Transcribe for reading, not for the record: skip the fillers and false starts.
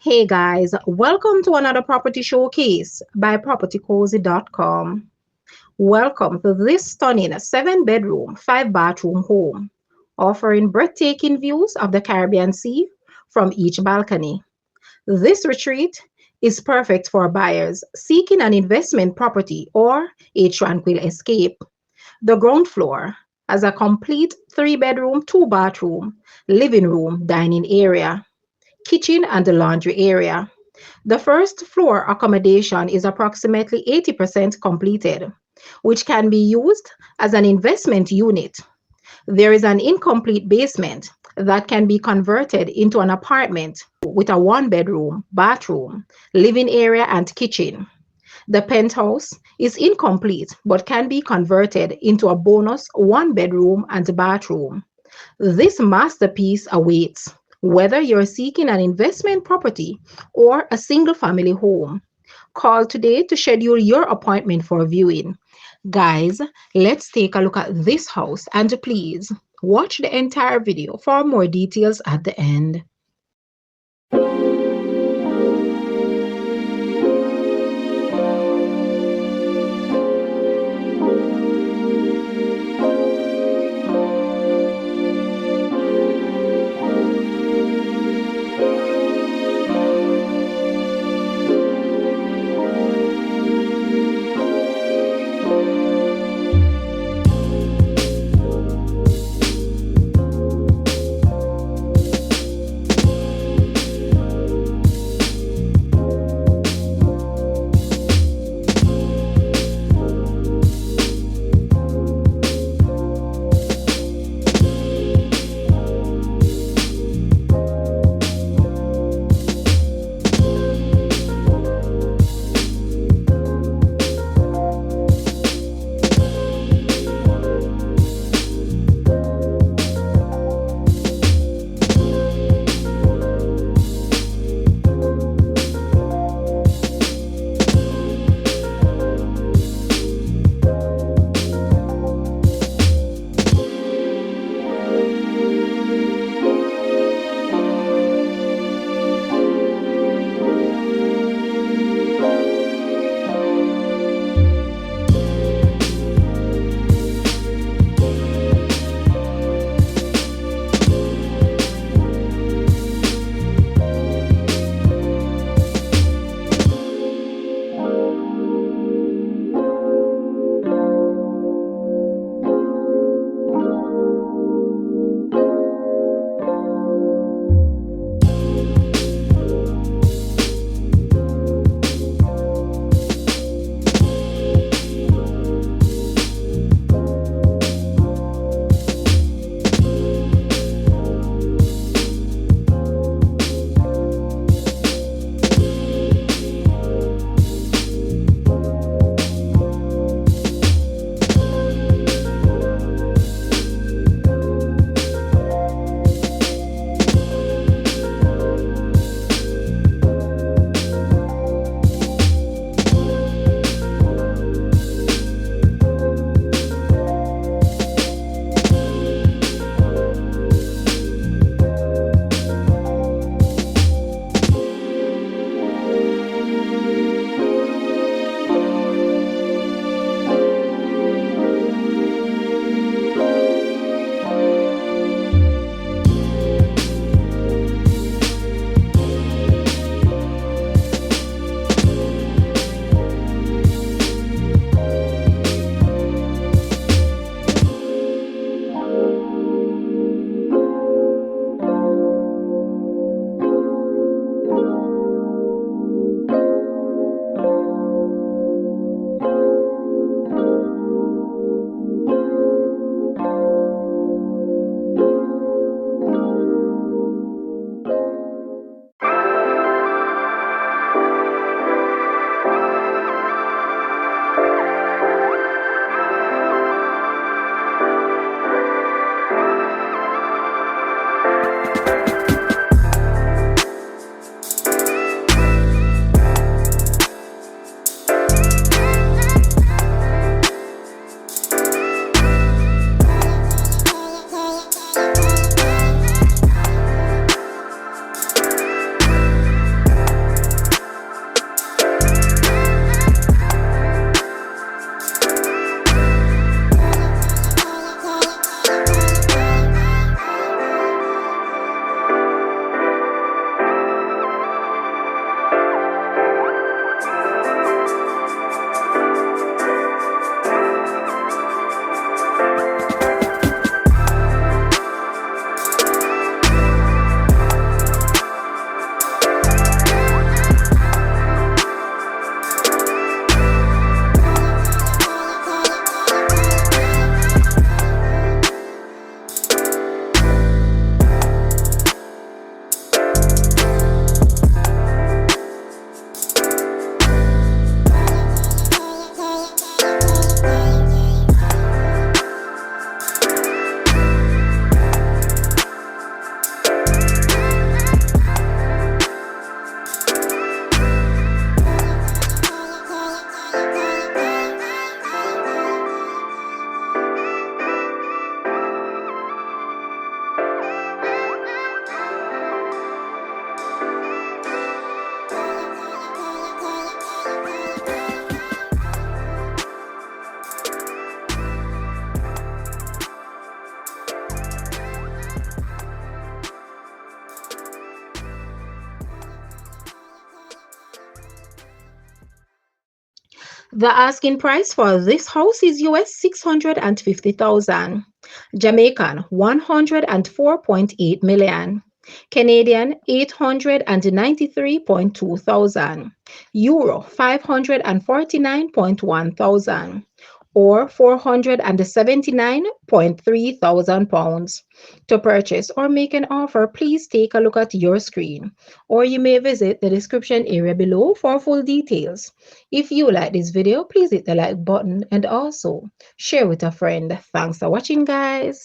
Hey guys, welcome to another property showcase by propertycozy.com. Welcome to this stunning 7 bedroom, 5 bathroom home, offering breathtaking views of the Caribbean Sea from each balcony. This retreat is perfect for buyers seeking an investment property or a tranquil escape. The ground floor has a complete 3 bedroom, 2 bathroom, living room, dining area, kitchen, and the laundry area. The first floor accommodation is approximately 80% completed, which can be used as an investment unit. There is an incomplete basement that can be converted into an apartment with a 1 bedroom, bathroom, living area, and kitchen. The penthouse is incomplete but can be converted into a bonus 1 bedroom and bathroom. This masterpiece awaits whether you're seeking an investment property or a single family home. Call today to schedule your appointment for viewing. Guys, let's take a look at this house and please watch the entire video for more details at the end. The asking price for this house is US 650,000, Jamaican 104.8 million, Canadian 893.2 thousand, Euro 549.1 thousand, or 479.3 thousand pounds. To purchase or make an offer, please take a look at your screen, or you may visit the description area below for full details. If you like this video, please hit the like button and also share with a friend. Thanks for watching, guys.